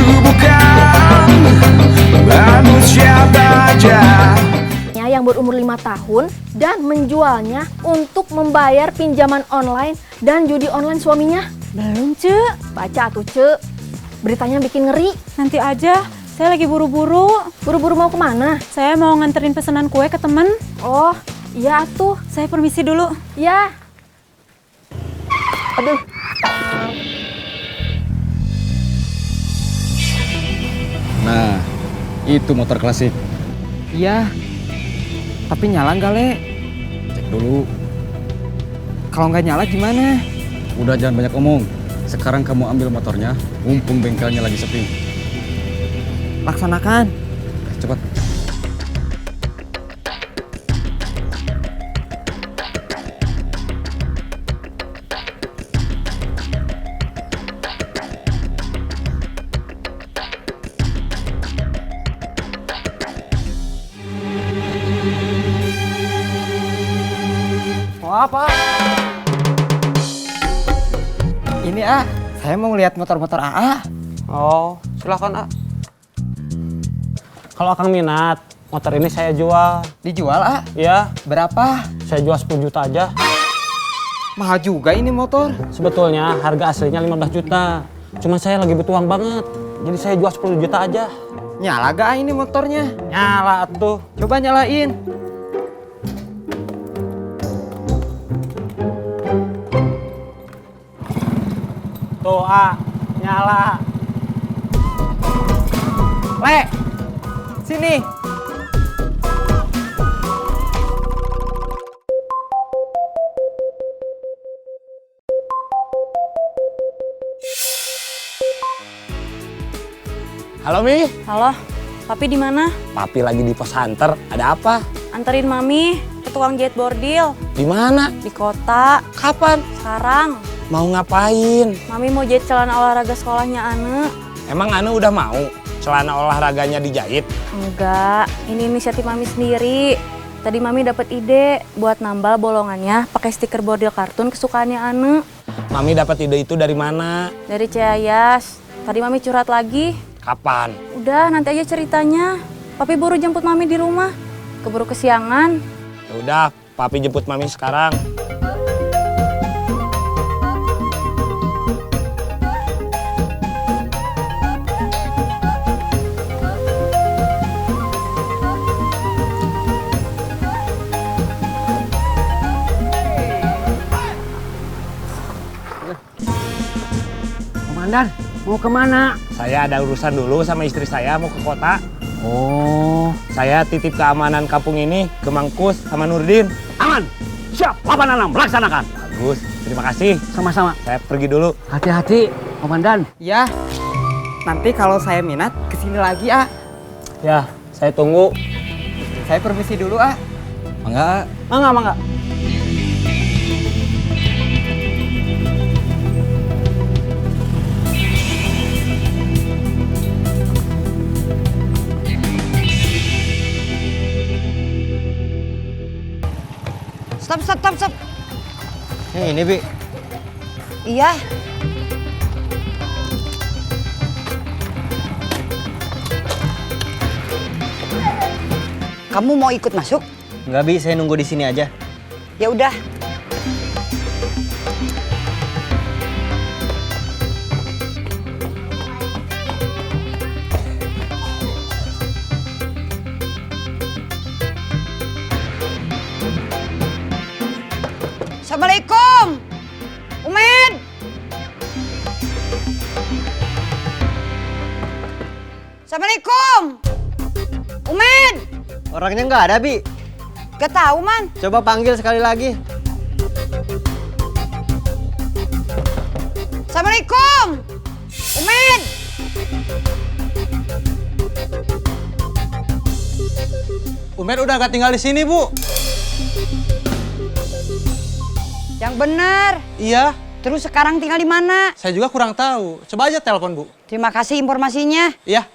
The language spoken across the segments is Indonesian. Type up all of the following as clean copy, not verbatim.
bukan manusia baja yang berumur 5 tahun dan menjualnya untuk membayar pinjaman online dan judi online suaminya. Belum, Cek. Baca tuh, Cek. Beritanya bikin ngeri. Nanti aja, saya lagi buru-buru. Buru-buru mau kemana? Saya mau nganterin pesanan kue ke temen. Oh, iya tuh. Saya permisi dulu. Ya. Aduh. Nah, itu motor klasik. Iya, tapi nyala nggak, Le? Cek dulu. Kalau nggak nyala gimana? Udah jangan banyak omong. Sekarang kamu ambil motornya, mumpung bengkelnya lagi sepi. Laksanakan. Cepat. Mau apa? Ini, saya mau lihat motor-motor AA. Oh, silakan, A. Kalau Akang minat, motor ini saya jual. Dijual, A? Ya, Berapa? saya jual 10 juta aja. Mahal juga ini motor. Sebetulnya harga aslinya 15 juta. Cuma saya lagi butuh uang banget. Jadi saya jual 10 juta aja. Nyala gak ini motornya? Nyala atuh. Coba nyalain. Tuh, A. Nyala. Le, sini. Halo, Mi. Halo, Papi di mana? Papi lagi di pos hunter. Ada apa? Anterin Mami ke tukang jahit bordil. Di mana? Di kota. Kapan? Sekarang. Mau ngapain? Mami mau jahit celana olahraga sekolahnya Ane. Emang Ane udah mau celana olahraganya dijahit? Enggak, ini inisiatif Mami sendiri. Tadi Mami dapat ide buat nambal bolongannya pakai stiker bordil kartun kesukaannya Ane. Mami dapat ide itu dari mana? Dari Ceyayas. Tadi Mami curhat lagi. Kapan? Udah, nanti aja ceritanya. Papi buru jemput Mami di rumah. Keburu kesiangan. Ya udah, Papi jemput Mami sekarang. Komandan, mau kemana? Saya ada urusan dulu sama istri saya mau ke kota. Oh, Saya titip keamanan kampung ini ke Mangkus sama Nurdin. Aman, siap, 86, laksanakan. Bagus, terima kasih. Sama-sama. Saya pergi dulu. Hati-hati, Komandan. ya. Nanti kalau saya minat, kesini lagi, A. Ya, saya tunggu. Saya permisi dulu, A. Mangga. Mangga. Stop. Ini, Bi. Iya. Kamu mau ikut masuk? Enggak, Bi. Saya nunggu di sini aja. Ya udah. Assalamualaikum. Umed. Assalamualaikum. Umed. Orangnya nggak ada, Bi. Gak tahu, Man. Coba panggil sekali lagi. Assalamualaikum. Umed. Umer udah gak tinggal di sini, Bu. Yang bener. Iya, Terus sekarang tinggal di mana? saya juga kurang tahu. Coba aja telepon, Bu. Terima kasih informasinya. Iya.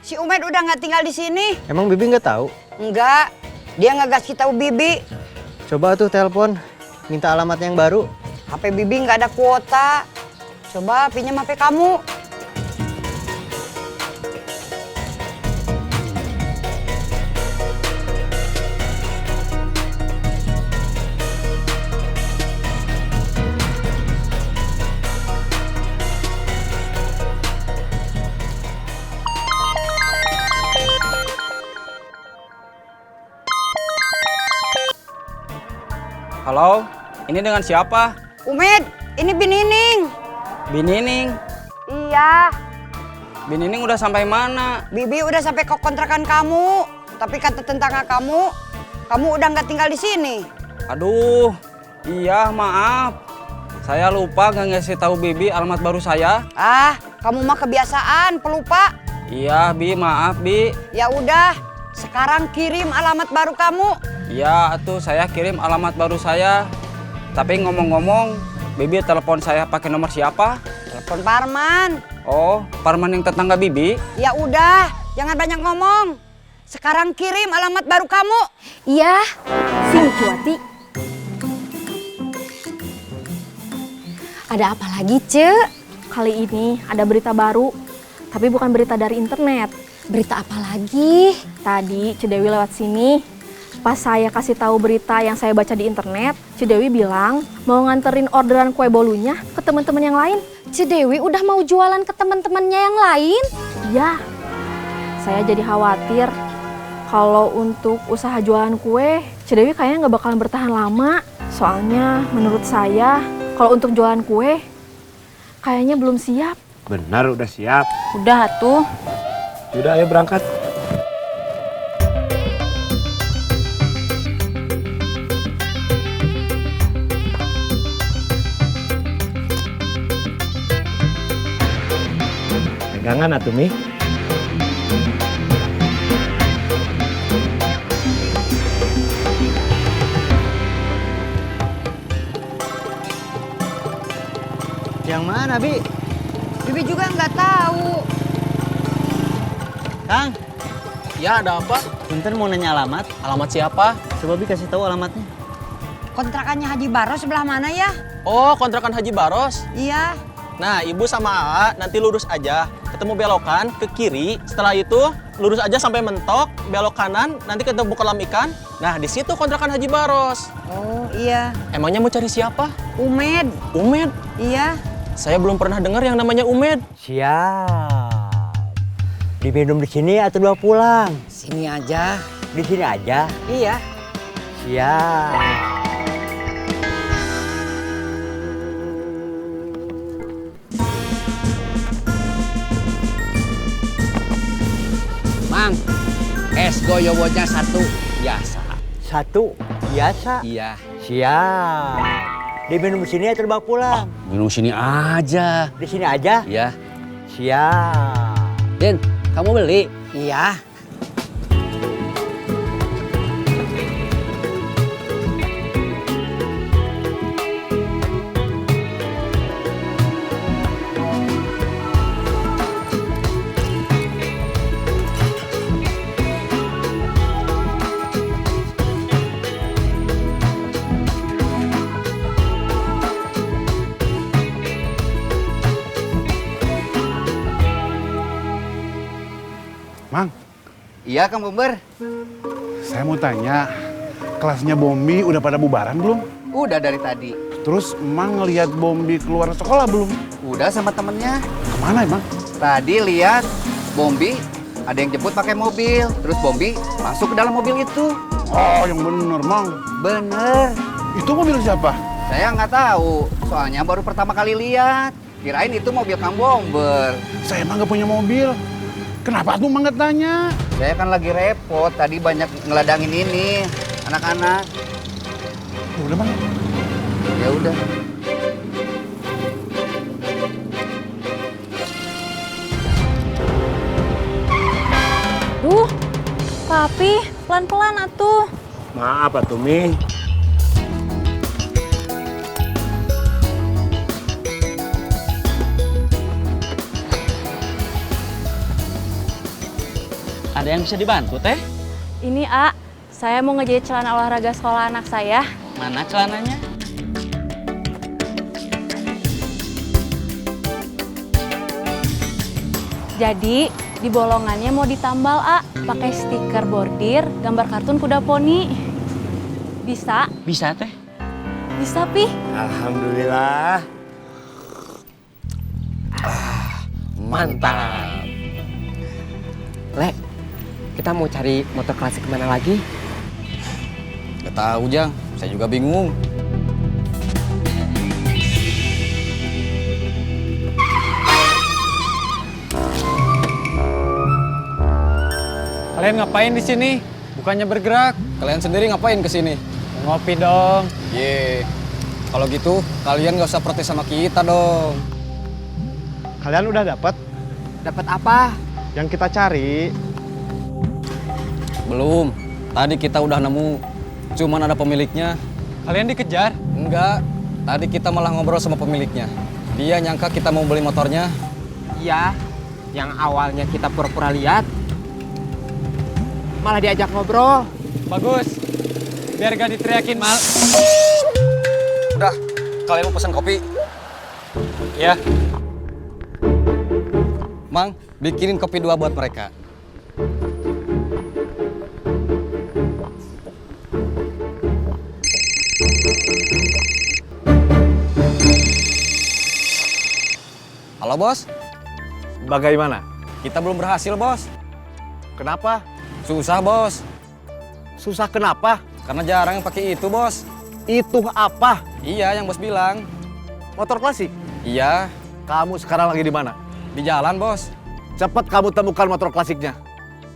si Umed udah nggak tinggal di sini. Emang Bibi nggak tahu? Enggak, dia nggak kasih tahu Bibi. Coba tuh telepon, minta alamatnya yang baru. HP Bibi nggak ada kuota. Coba pinjam HP kamu. Halo, ini dengan siapa? Umed, ini Binining. Binining. Iya, Binining udah sampai mana? Bibi udah sampai ke kontrakan kamu. Tapi kata tetangga kamu udah nggak tinggal di sini. Aduh, iya maaf. Saya lupa nggak ngasih tahu Bibi alamat baru saya. Ah, kamu mah kebiasaan, pelupa. Iya, Bi, maaf, Bi. Ya udah, sekarang kirim alamat baru kamu. Iya, atuh saya kirim alamat baru saya. Tapi ngomong-ngomong, Bibi telepon saya pakai nomor siapa? Telepon Parman. Oh, Parman yang tetangga Bibi? Ya udah, jangan banyak ngomong. Sekarang kirim alamat baru kamu. Iya, sini Cuati. Ada apa lagi, Cek? Kali ini ada berita baru, tapi bukan berita dari internet. Berita apa lagi? Tadi Cidewi lewat sini. Pas saya kasih tahu berita yang saya baca di internet, Cidewi bilang mau nganterin orderan kue bolunya ke teman-teman yang lain. Cidewi udah mau jualan ke teman-temannya yang lain? Ya, saya jadi khawatir kalau untuk usaha jualan kue, Cidewi kayaknya nggak bakalan bertahan lama. Soalnya menurut saya, kalau untuk jualan kue, kayaknya belum siap. Benar udah siap. Udah tuh. Yaudah ayo berangkat. Pegangan atuh Mi. Yang mana, Bi? Bibi juga nggak tahu. Kang, Ya, ada apa? Punten mau nanya alamat. Alamat siapa? Coba Bi kasih tahu alamatnya. Kontrakannya Haji Baros sebelah mana ya? Oh, kontrakan Haji Baros. Iya. Nah, Ibu sama AA nanti lurus aja. Ketemu belokan ke kiri. Setelah itu lurus aja sampai mentok, belok kanan, nanti ketemu kolam ikan. Nah, di situ kontrakan Haji Baros. Oh iya. Emangnya mau cari siapa? Umed. Umed. Iya. Saya belum pernah dengar yang namanya Umed. Siap. Diminum di sini atau dibawa pulang? Sini aja. Di sini aja. Iya. Siap. Mang, es goyobotnya 1 biasa. 1 biasa. Iya. Siap. Diminum di sini atau dibawa pulang? Minum sini aja. Di sini aja. Iya. Siap. Din, kamu beli? Iya. Mang, Iya, Kang Bumber. saya mau tanya, kelasnya Bombi udah pada bubaran belum? Udah dari tadi. Terus emang ngelihat Bombi keluar sekolah belum? Udah sama temennya. Kemana emang? Tadi lihat Bombi ada yang jemput pakai mobil. Terus Bombi masuk ke dalam mobil itu. Oh, yang bener, Mang. Bener. Itu mobil siapa? Saya nggak tahu. Soalnya baru pertama kali lihat. Kirain itu mobil Kang Bomber. Saya emang nggak punya mobil. Kenapa tuh Mang nggak tanya? Saya kan lagi repot. Tadi banyak ngeladangin ini anak-anak. Udah, Mang. Ya udah. Duh, Papi, pelan-pelan atuh. Maaf atuh Mi. Ada yang bisa dibantu, Teh? Ini, A, saya mau ngejahit celana olahraga sekolah anak saya. Mana celananya? Jadi, di bolongannya mau ditambal, A, pakai stiker bordir, gambar kartun kuda poni. Bisa? Bisa, Teh. Bisa, Pi. Alhamdulillah. Mantap. Le, kita mau cari motor klasik kemana lagi? Gak tahu, Jang. Saya juga bingung. Kalian ngapain di sini? Bukannya bergerak. Kalian sendiri ngapain ke sini? Ngopi dong. Ye. Kalau gitu, kalian gak usah protes sama kita dong. Kalian udah dapat Dapat apa? yang kita cari? Belum. Tadi kita udah nemu. Cuman ada pemiliknya. Kalian dikejar? Enggak. Tadi kita malah ngobrol sama pemiliknya. Dia nyangka kita mau beli motornya. Iya, yang awalnya kita pura-pura lihat, malah diajak ngobrol. Bagus. Biar gak diteriakin mal. Udah, kalian mau pesan kopi? Ya. Mang, bikinin kopi 2 buat mereka. Halo, Bos. Bagaimana? Kita belum berhasil, Bos. Kenapa? Susah, Bos. Susah kenapa? Karena jarang yang pakai itu, Bos. Itu apa? Iya, yang Bos bilang. Motor klasik? Iya, Kamu sekarang lagi di mana? di jalan, Bos. Cepat kamu temukan motor klasiknya.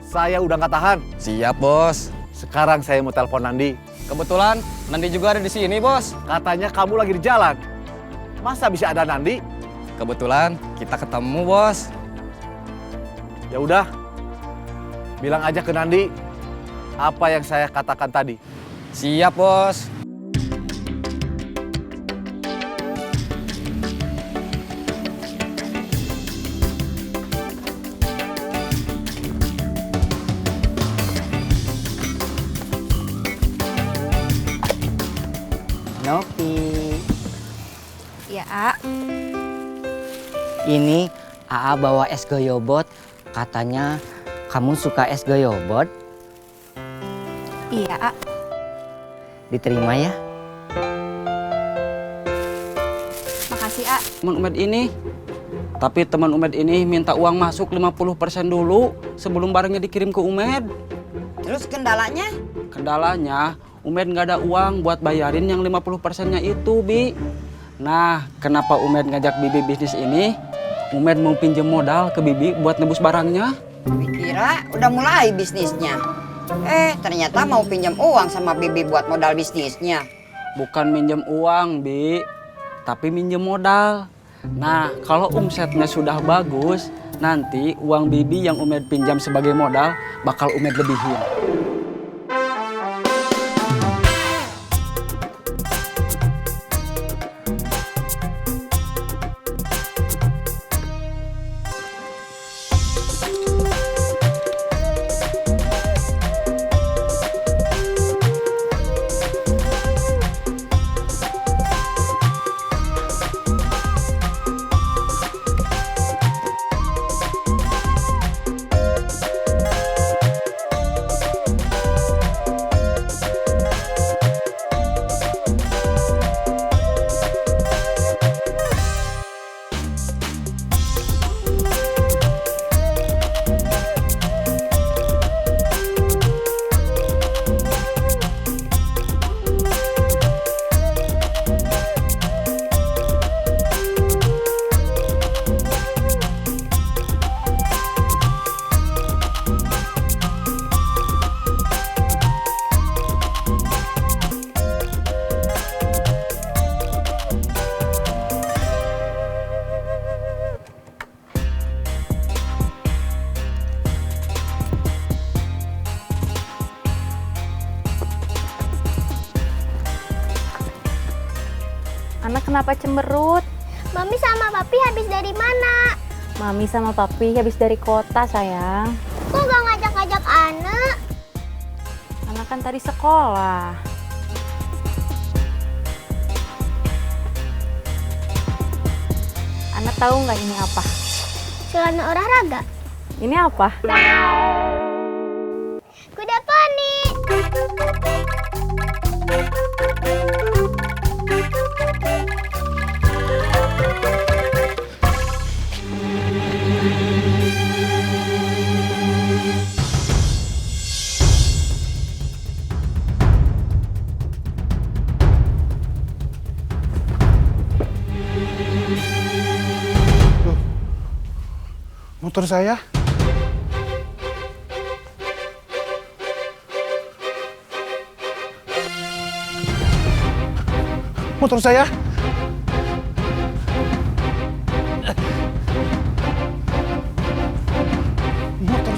Saya udah nggak tahan. Siap, Bos. Sekarang saya mau telepon Nandi. Kebetulan Nandi juga ada di sini, Bos. Katanya kamu lagi di jalan. Masa bisa ada Nandi? Kebetulan kita ketemu, Bos. Ya udah. Bilang aja ke Nandi apa yang saya katakan tadi. Siap, Bos. Nopi. Ya, A. Ini AA bawa es goyobot. Katanya kamu suka es goyobot. Iya, A. Diterima ya. Makasih, A. Teman Umed ini. Tapi teman Umed ini minta uang masuk 50% dulu sebelum barangnya dikirim ke Umed. Terus kendalanya? Kendalanya, Umed nggak ada uang buat bayarin yang 50%-nya itu, Bi. Nah, kenapa Umed ngajak Bibi bisnis ini? Umed mau pinjam modal ke Bibi buat nebus barangnya. Kira udah mulai bisnisnya. Ternyata mau pinjam uang sama Bibi buat modal bisnisnya. Bukan minjem uang, Bi. Tapi minjem modal. Nah, kalau omsetnya sudah bagus, nanti uang Bibi yang Umed pinjam sebagai modal bakal Umed lebihin. Anak kenapa cemberut? Mami sama Papi habis dari mana? Mami sama Papi habis dari kota, sayang. Kok gak ngajak-ngajak Ana kan tadi sekolah. Ana tahu nggak ini apa? Celana olahraga. Ini apa? Kuda poni. Motor saya. Motor saya. Motor.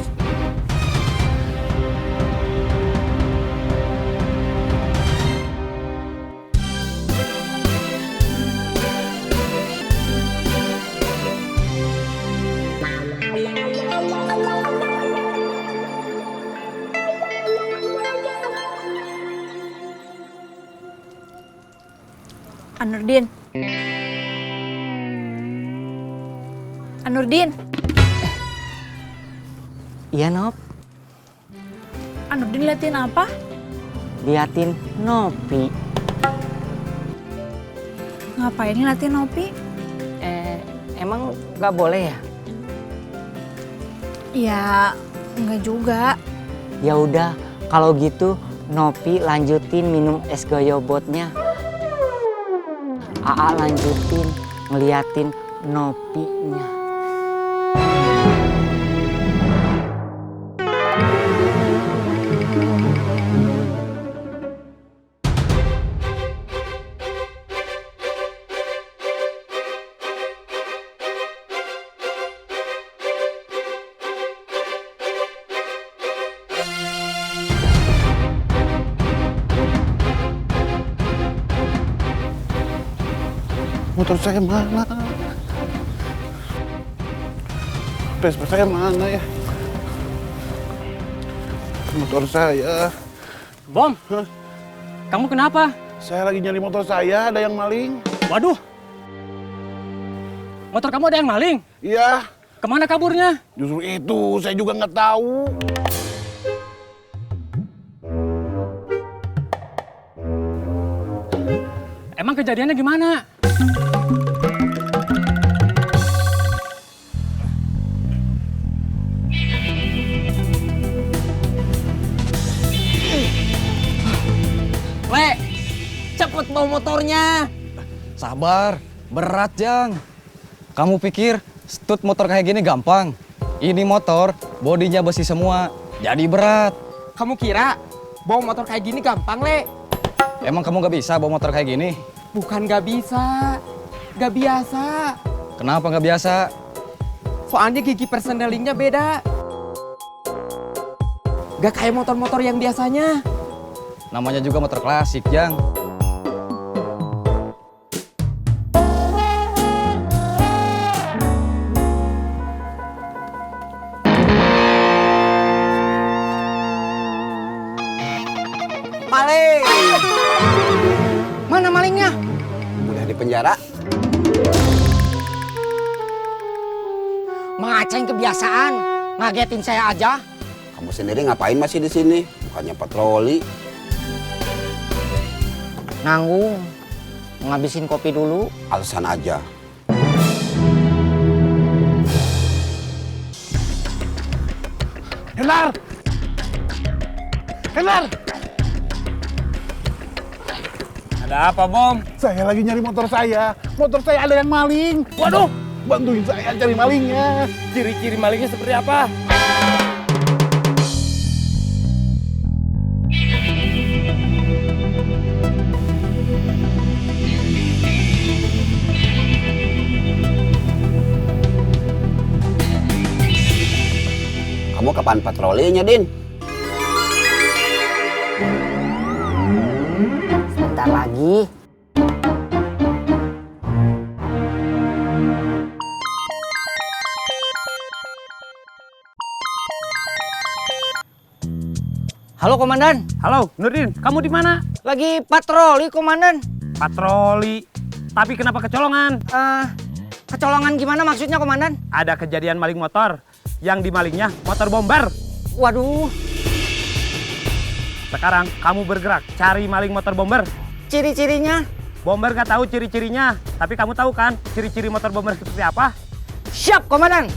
Anurdin. Anurdin. Iya, Nop. Anurdin liatin apa? Liatin Nopi. Ngapain ngeliatin Nopi? Emang nggak boleh ya? Ya, enggak juga. Ya udah, kalau gitu Nopi lanjutin minum es goyobotnya. Aa lanjutin ngeliatin Nopinya. Motor saya mana? Vespa saya mana ya? Motor saya. Bom, kamu kenapa? Saya lagi nyari motor saya, ada yang maling. Waduh, motor kamu ada yang maling? Iya, Kemana kaburnya? justru itu saya juga nggak tahu. Emang kejadiannya gimana? Le, cepet bawa motornya. Sabar, berat Jang. Kamu pikir stut motor kayak gini gampang? Ini motor, bodinya besi semua, jadi berat. Kamu kira bawa motor kayak gini gampang, Le? Emang kamu gak bisa bawa motor kayak gini? Bukan gak bisa, gak biasa. Kenapa gak biasa? Soalnya gigi persendelingnya beda. Gak kayak motor-motor yang biasanya. Namanya juga motor klasik, Jang. Maling! Mana malingnya? Udah di penjara. Mang Aceng kebiasaan ngagetin saya aja. Kamu sendiri ngapain masih di sini? Bukannya patroli. Nanggung, ngabisin kopi dulu. Alasan aja. Henar! Henar! Ada apa, Bom? Saya lagi nyari motor saya. Motor saya ada yang maling. Waduh, bantuin saya cari malingnya. Ciri-ciri malingnya seperti apa? Kamu kapan patrolinya, Din? Sebentar lagi. Halo komandan. Halo, Nurdin, kamu di mana? Lagi patroli komandan. Patroli. Tapi kenapa kecolongan? Kecolongan gimana maksudnya komandan? Ada kejadian maling motor. Yang dimalingnya motor bomber. Waduh, Sekarang kamu bergerak cari maling motor bomber. ciri-cirinya? Bomber nggak tahu ciri-cirinya, tapi kamu tahu kan ciri-ciri motor bomber seperti apa? Siap komandan.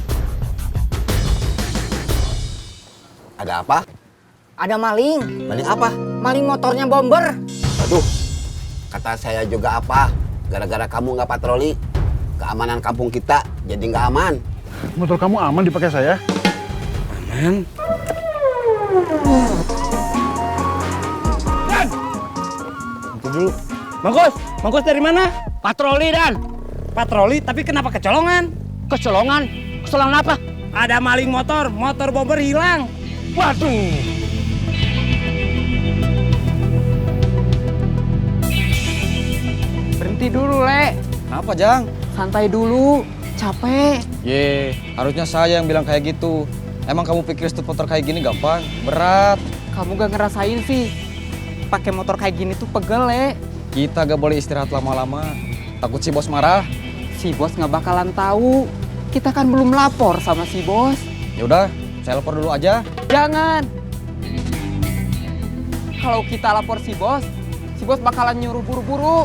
Ada apa? Ada maling. Maling apa? Maling motornya bomber. Aduh, kata saya juga apa? Gara-gara kamu nggak patroli, keamanan kampung kita jadi nggak aman. Motor kamu aman dipakai saya? Aman. Itu dulu. Mangkus dari mana? Patroli Dan. Patroli, tapi kenapa kecolongan? Kecolongan? Kecolongan apa? Ada maling motor bomber hilang. Waduh. Berhenti dulu, Le. Kenapa, Jang? Santai dulu. Capek. Ye, harusnya saya yang bilang kayak gitu. Emang kamu pikir stut motor kayak gini gampang? Berat. Kamu gak ngerasain sih. Pakai motor kayak gini tuh pegel, Le. Kita gak boleh istirahat lama-lama. Takut si bos marah. Si bos gak bakalan tahu. Kita kan belum lapor sama si bos. Ya udah, saya lapor dulu aja. Jangan. Kalau kita lapor si bos bakalan nyuruh buru-buru.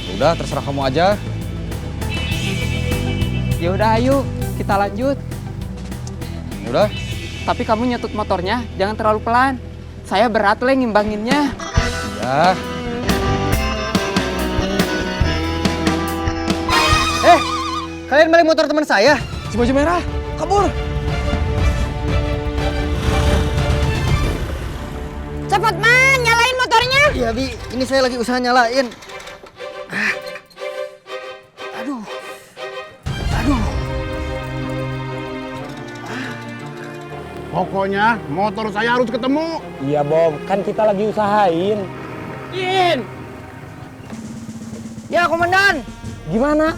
Ya udah, terserah kamu aja. Ya udah, ayo kita lanjut. Ya udah. Tapi kamu nyetut motornya jangan terlalu pelan. Saya berat, Le, ngimbanginnya. Ya. Kalian maling motor teman saya? Si baju merah, kabur. Cepet man, nyalain motornya. Iya, Bi. Ini saya lagi usaha nyalain. Aduh. Pokoknya motor saya harus ketemu. Iya, Bom. Kan kita lagi usahain. Ya, komandan. Gimana?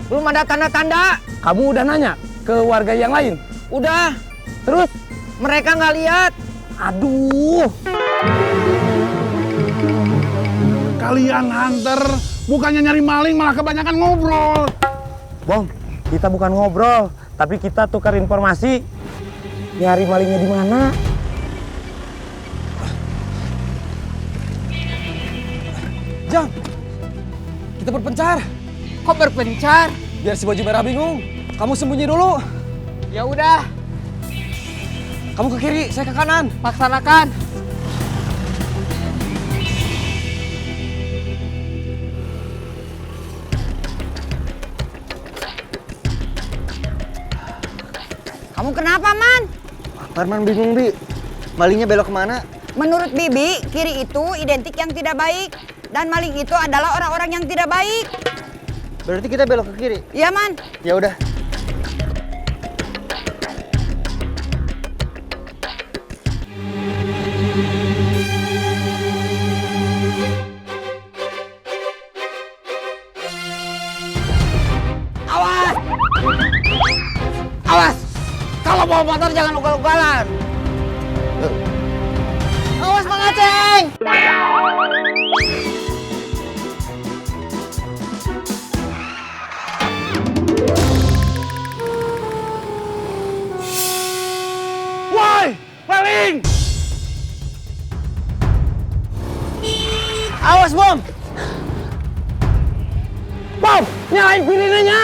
Belum ada tanda-tanda. Kamu udah nanya ke warga yang lain? Udah. Terus? Mereka nggak lihat. Aduh. Kalian hunter, bukannya nyari maling malah kebanyakan ngobrol. Bom, kita bukan ngobrol, tapi kita tukar informasi. Nyari malingnya di mana? Jang, kita berpencar. Kok berpencar? Biar si baju merah bingung. Kamu sembunyi dulu. Ya udah, Kamu ke kiri, saya ke kanan. laksanakan. Kamu kenapa man? Parman bingung, Bi. Malingnya belok kemana? Menurut Bibi, kiri itu identik yang tidak baik. Dan maling itu adalah orang-orang yang tidak baik. Berarti kita belok ke kiri. Iya man. Ya udah. Awas! Kalau bawa motor jangan ugal-ugalan. Awas Mang Aceng! Woi, maling! Awas Bom! Bom, nyalain pirinanya.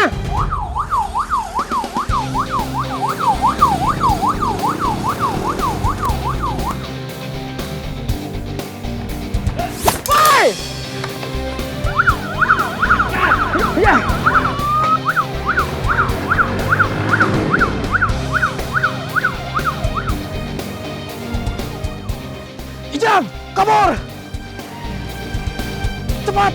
Ijam, kabur! Cepat!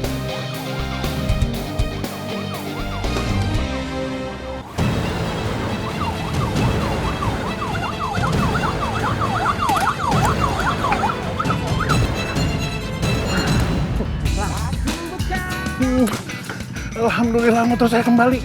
Alhamdulillah motor saya kembali.